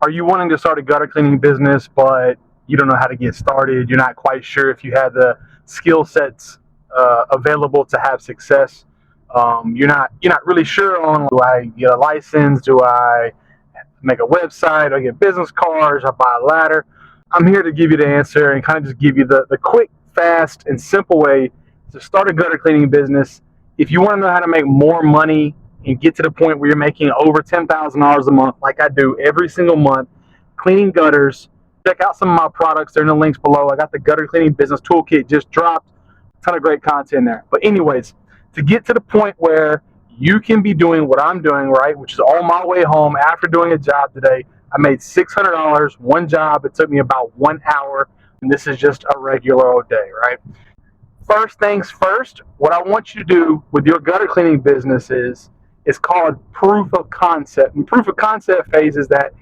Are you wanting to start a gutter cleaning business, but you don't know how to get started? You're not quite sure if you have the skill sets available to have success. You're not really sure on, do I get a license? Do I make a website? Do I get business cards? I buy a ladder? I'm here to give you the answer and kind of just give you the quick, fast, and simple way to start a gutter cleaning business. If you want to know how to make more money and get to the point where you're making over $10,000 a month, like I do every single month, cleaning gutters, check out some of my products. They're in the links below. I got the gutter cleaning business toolkit just dropped. A ton of great content there. But anyways, to get to the point where you can be doing what I'm doing, right, which is on my way home after doing a job today, I made $600, one job. It took me about 1 hour, and this is just a regular old day, right? First things first, what I want you to do with your gutter cleaning business is called proof of concept. And proof of concept phase is that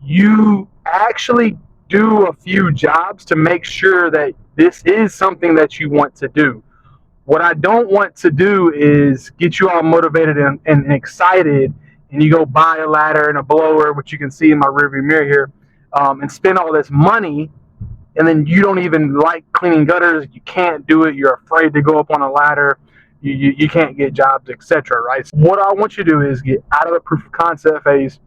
you actually do a few jobs to make sure that this is something that you want to do. What I don't want to do is get you all motivated and excited, and you go buy a ladder and a blower, which you can see in my rearview mirror here, and spend all this money, and then you don't even like cleaning gutters. You can't do it. You're afraid to go up on a ladder. You can't get jobs, etc. Right? So what I want you to do is get out of the proof of concept phase,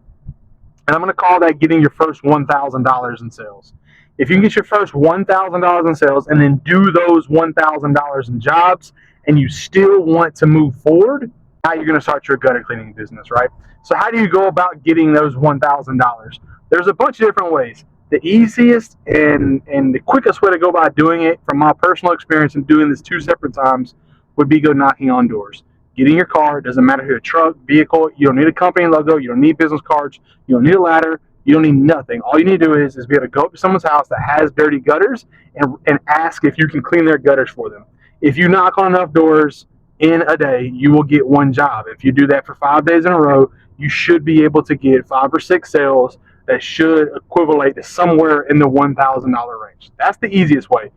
and I'm going to call that getting your first $1,000 in sales. If you can get your first $1,000 in sales and then do those $1,000 in jobs, and you still want to move forward, now you're going to start your gutter cleaning business, right? So how do you go about getting those $1,000? There's a bunch of different ways. The easiest and the quickest way to go about doing it, from my personal experience in doing this 2 separate times, would be go knocking on doors. Get in your car. It doesn't matter if you're a truck, vehicle. You don't need a company logo. You don't need business cards. You don't need a ladder. You don't need nothing. All you need to do is be able to go up to someone's house that has dirty gutters and ask if you can clean their gutters for them. If you knock on enough doors in a day, you will get one job. If you do that for 5 days in a row, you should be able to get 5 or 6 sales that should equivalent to somewhere in the $1,000 range. That's the easiest way.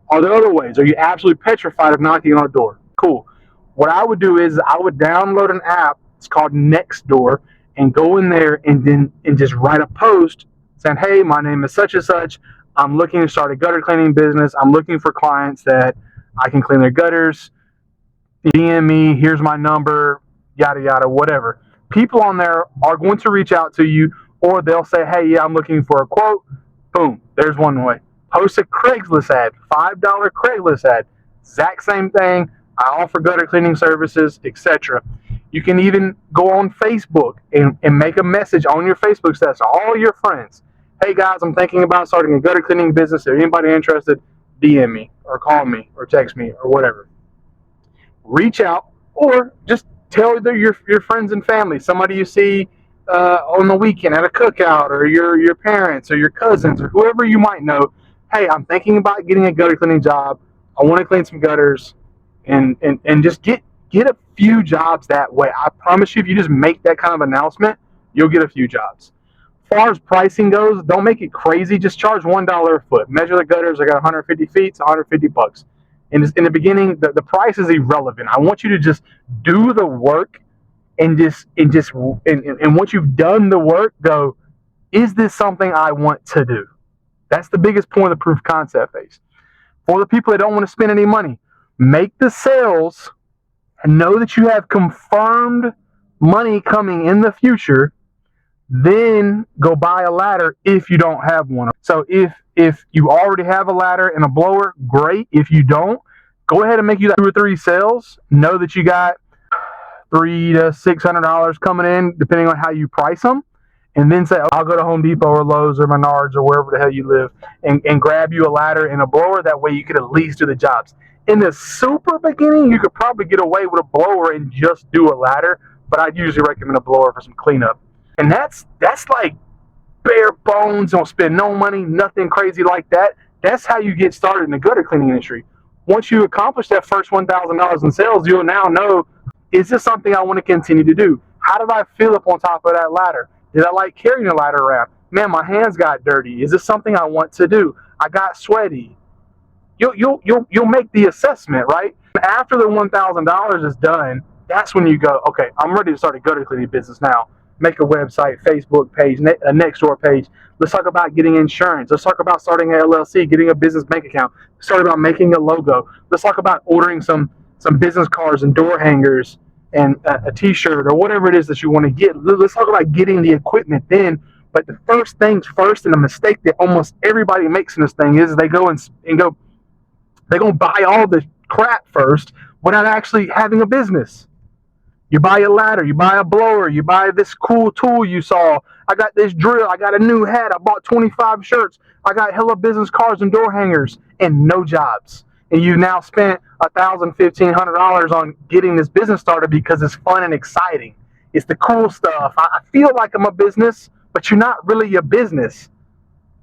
Are there other ways? Are you absolutely petrified of knocking on a door? Cool. What I would do is I would download an app. It's called Nextdoor, and go in there and just write a post saying, hey, my name is such and such. I'm looking to start a gutter cleaning business. I'm looking for clients that I can clean their gutters. DM me. Here's my number. Yada, yada, whatever. People on there are going to reach out to you, or they'll say, hey, yeah, I'm looking for a quote. Boom. There's one way. Post a Craigslist ad, $5 Craigslist ad. Exact same thing. I offer gutter cleaning services, etc. You can even go on Facebook and make a message on your Facebook status to all your friends. Hey guys, I'm thinking about starting a gutter cleaning business. If anybody interested, DM me or call me or text me or whatever. Reach out, or just tell your friends and family, somebody you see on the weekend at a cookout, or your parents or your cousins or whoever you might know. Hey, I'm thinking about getting a gutter cleaning job. I want to clean some gutters, and just get a few jobs that way. I promise you, if you just make that kind of announcement, you'll get a few jobs. As far as pricing goes, don't make it crazy. Just charge $1 a foot. Measure the gutters. I got 150 feet. It's $150. And in the beginning, the price is irrelevant. I want you to just do the work, and once you've done the work, go, is this something I want to do? That's the biggest point of the proof of concept phase. For the people that don't want to spend any money, make the sales and know that you have confirmed money coming in the future. Then go buy a ladder if you don't have one. So if you already have a ladder and a blower, great. If you don't, go ahead and make you that 2 or 3 sales. Know that you got $300 to $600 coming in, depending on how you price them. And then say, I'll go to Home Depot or Lowe's or Menards or wherever the hell you live and grab you a ladder and a blower. That way you could at least do the jobs. In the super beginning, you could probably get away with a blower and just do a ladder, but I'd usually recommend a blower for some cleanup. And that's like bare bones. Don't spend no money, nothing crazy like that. That's how you get started in the gutter cleaning industry. Once you accomplish that first $1,000 in sales, you'll now know, is this something I want to continue to do? How did I feel up on top of that ladder? Did I like carrying the ladder around? Man, my hands got dirty. Is this something I want to do? I got sweaty. You'll make the assessment, right? After the $1,000 is done, that's when you go, okay, I'm ready to start a gutter cleaning business now. make a website, Facebook page, a Nextdoor page. Let's talk about getting insurance. Let's talk about starting an LLC, getting a business bank account. Let's talk about making a logo. Let's talk about ordering some business cards and door hangers and a t-shirt or whatever it is that you want to get. Let's talk about getting the equipment then. But the first things first, and the mistake that almost everybody makes in this thing is they go and go, they're going to buy all the crap first without actually having a business. You buy a ladder, you buy a blower, you buy this cool tool you saw. I got this drill, I got a new hat, I bought 25 shirts, I got hella business cards and door hangers, and no jobs. And you've now spent $1,000, $1,500 on getting this business started because it's fun and exciting. It's the cool stuff. I feel like I'm a business, but you're not really a business.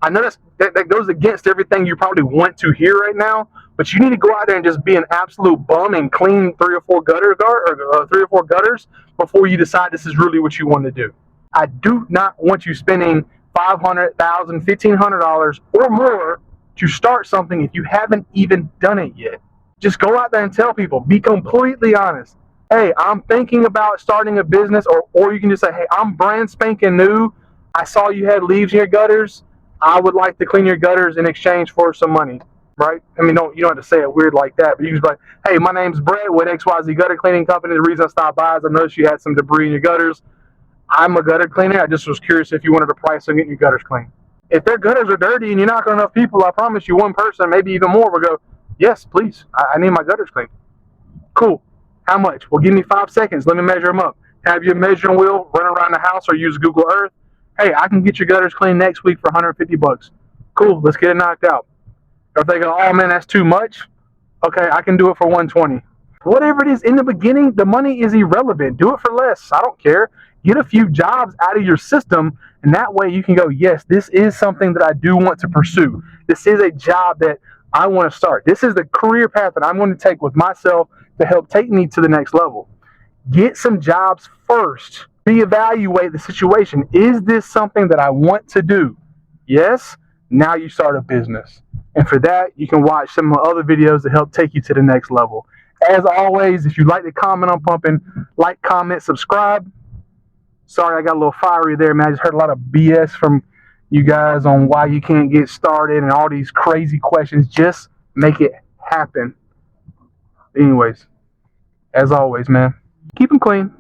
I know that goes against everything you probably want to hear right now, but you need to go out there and just be an absolute bum and clean three or four gutters before you decide this is really what you want to do. I do not want you spending $500, $1,000, $1,500 or more to start something if you haven't even done it yet. Just go out there and tell people. Be completely honest. Hey, I'm thinking about starting a business, or you can just say, hey, I'm brand spanking new. I saw you had leaves in your gutters. I would like to clean your gutters in exchange for some money, right? I mean, you don't have to say it weird like that, but you can be like, hey, my name's Brett with XYZ Gutter Cleaning Company. The reason I stopped by is I noticed you had some debris in your gutters. I'm a gutter cleaner. I just was curious if you wanted a price on getting your gutters clean. If their gutters are dirty and you're not enough people, I promise you one person, maybe even more, will go, yes, please, I need my gutters cleaned. Cool. How much? Well, give me 5 seconds. Let me measure them up. Have your measuring wheel, run around the house, or use Google Earth. Hey, I can get your gutters cleaned next week for $150. Cool, let's get it knocked out. Or if they go, oh man, that's too much. Okay, I can do it for $120. Whatever it is, in the beginning, the money is irrelevant. Do it for less. I don't care. Get a few jobs out of your system, and that way you can go, yes, this is something that I do want to pursue. This is a job that I want to start. This is the career path that I'm going to take with myself to help take me to the next level. Get some jobs first. Reevaluate the situation. Is this something that I want to do? Yes. Now you start a business. And for that, you can watch some of my other videos that help take you to the next level. As always, if you like to comment on Pumping, like, comment, subscribe. Sorry, I got a little fiery there, man. I just heard a lot of BS from you guys on why you can't get started and all these crazy questions. Just make it happen. Anyways, as always, man, keep them clean.